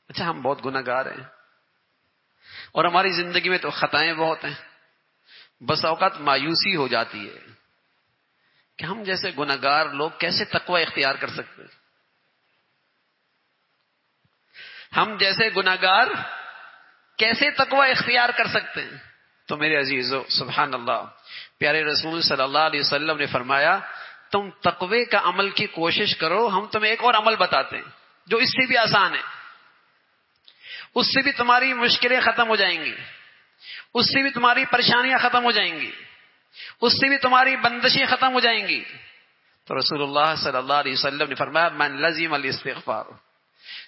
اچھا ہم بہت گناہگار ہیں اور ہماری زندگی میں تو خطائیں بہت ہیں. بس اوقات مایوسی ہو جاتی ہے کہ ہم جیسے گناہگار لوگ کیسے تقوی اختیار کر سکتے ہیں. ہم جیسے گناہگار کیسے تقوی اختیار کر سکتے ہیں؟ تو میرے عزیزو سبحان اللہ، پیارے رسول صلی اللہ علیہ وسلم نے فرمایا تم تقوی کا عمل کی کوشش کرو، ہم تمہیں ایک اور عمل بتاتے ہیں جو اس سے بھی آسان ہے. اس سے بھی تمہاری مشکلیں ختم ہو جائیں گی، اس سے بھی تمہاری پریشانیاں ختم ہو جائیں گی، اس سے بھی تمہاری بندشیں ختم ہو جائیں گی. تو رسول اللہ صلی اللہ علیہ وسلم نے فرمایا من لزم الاستغفار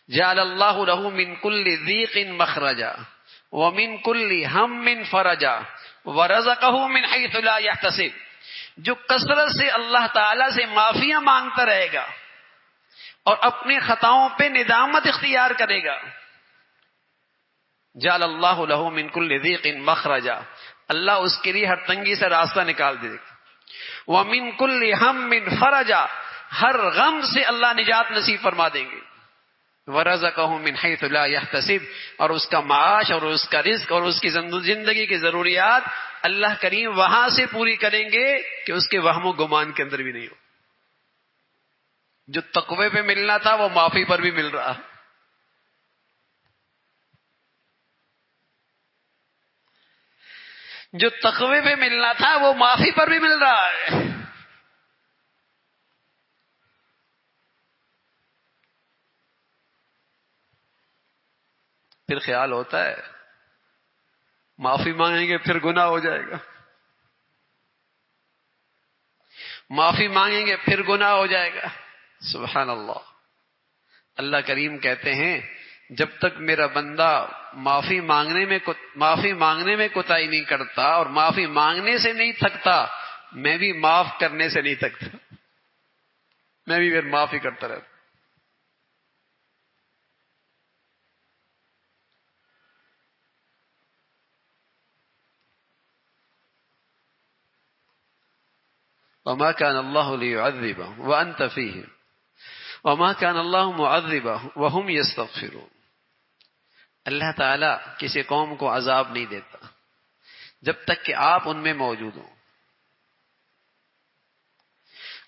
جعل اللہ له من كل ضيق مخرجا ومن كل هم فرجا ورزقه من حيث لا يحتسب. جو کثرت سے اللہ تعالی سے معافیاں مانگتا رہے گا اور اپنی خطاؤں پہ ندامت اختیار کرے گا، جعل اللہ له من كل ضيق مخرجا، اللہ اس کے لیے ہر تنگی سے راستہ نکال دے گا. ومن كل هم فرجا، ہر غم سے اللہ نجات نصیب فرما دیں گے. وَرَزَقَهُ مِنْ حَيْثُ لَا يَحْتَسِبُ، اور اس کا معاش اور اس کا رزق اور اس کی زندگی کی ضروریات اللہ کریم وہاں سے پوری کریں گے کہ اس کے وہم و گمان کے اندر بھی نہیں ہو. جو تقوی پہ ملنا تھا وہ معافی پر بھی مل رہا ہے. جو تقوی پہ ملنا تھا وہ معافی پر بھی مل رہا ہے. پھر خیال ہوتا ہے معافی مانگیں گے پھر گناہ ہو جائے گا، معافی مانگیں گے پھر گناہ ہو جائے گا. سبحان اللہ. اللہ کریم کہتے ہیں جب تک میرا بندہ معافی مانگنے میں کوتاہی نہیں کرتا اور معافی مانگنے سے نہیں تھکتا، میں بھی معاف کرنے سے نہیں تھکتا، میں بھی پھر معافی کرتا رہتا. وما كان الله ليعذبهم وأنت فيهم وما كان الله معذبهم وهم يستغفرون. اللہ تعالیٰ کسی قوم کو عذاب نہیں دیتا جب تک کہ آپ ان میں موجود ہوں،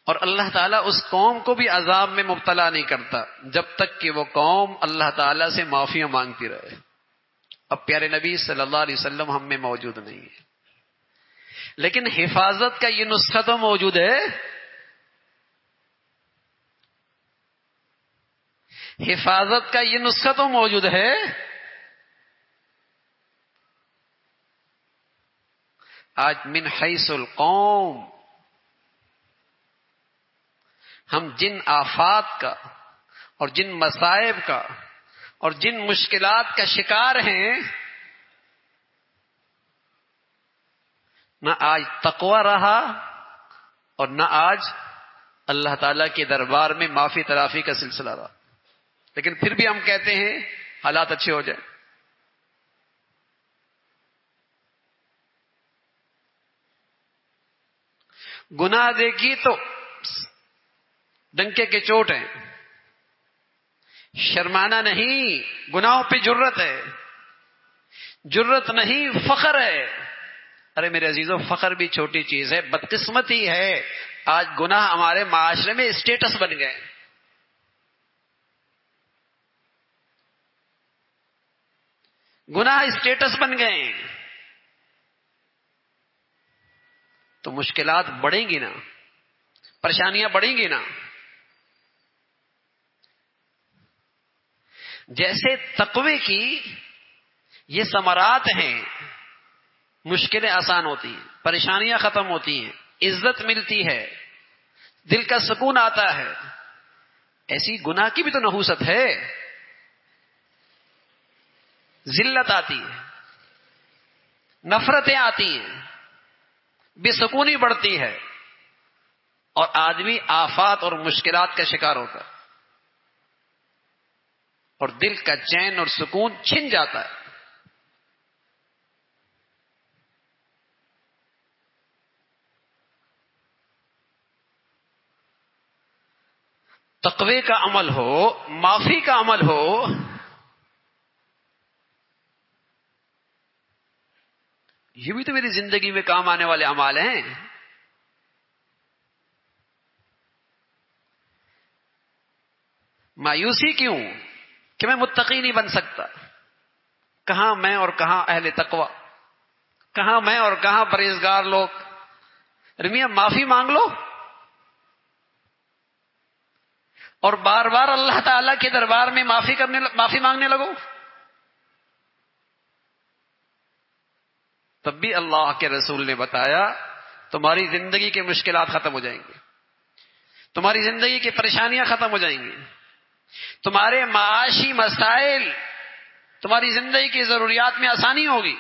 اور اللہ تعالیٰ اس قوم کو بھی عذاب میں مبتلا نہیں کرتا جب تک کہ وہ قوم اللہ تعالیٰ سے معافیاں مانگتی رہے. اب پیارے نبی صلی اللہ علیہ وسلم ہم میں موجود نہیں ہے، لیکن حفاظت کا یہ نسخہ تو موجود ہے. حفاظت کا یہ نسخہ تو موجود ہے. آج من حیث القوم ہم جن آفات کا اور جن مصائب کا اور جن مشکلات کا شکار ہیں، نہ آج تقوی رہا اور نہ آج اللہ تعالیٰ کے دربار میں معافی تلافی کا سلسلہ رہا. لیکن پھر بھی ہم کہتے ہیں حالات اچھے ہو جائیں. گناہ دیکھی تو ڈنکے کے چوٹ ہیں، شرمانا نہیں، گناہوں پہ جرت ہے، جرت نہیں فخر ہے. ارے میرے عزیزوں فخر بھی چھوٹی چیز ہے، بدقسمتی ہے آج گناہ ہمارے معاشرے میں اسٹیٹس بن گئے. گناہ اسٹیٹس بن گئے تو مشکلات بڑھیں گی نا، پریشانیاں بڑھیں گی نا. جیسے تقوی کی یہ ثمرات ہیں، مشکلیں آسان ہوتی ہیں، پریشانیاں ختم ہوتی ہیں، عزت ملتی ہے، دل کا سکون آتا ہے، ایسی گناہ کی بھی تو نحوست ہے. ذلت آتی ہے، نفرتیں آتی ہیں، بے سکونی بڑھتی ہے، اور آدمی آفات اور مشکلات کا شکار ہوتا ہے اور دل کا چین اور سکون چھن جاتا ہے. تقوی کا عمل ہو، معافی کا عمل ہو، یہ بھی تو میری زندگی میں کام آنے والے اعمال ہیں. مایوسی کیوں کہ میں متقی نہیں بن سکتا؟ کہاں میں اور کہاں اہل تقوی، کہاں میں اور کہاں پرہیزگار لوگ. میاں معافی مانگ لو اور بار بار اللہ تعالی کے دربار میں معافی مانگنے لگو، تب بھی اللہ کے رسول نے بتایا تمہاری زندگی کی مشکلات ختم ہو جائیں گی، تمہاری زندگی کی پریشانیاں ختم ہو جائیں گی، تمہارے معاشی مسائل، تمہاری زندگی کی ضروریات میں آسانی ہوگی.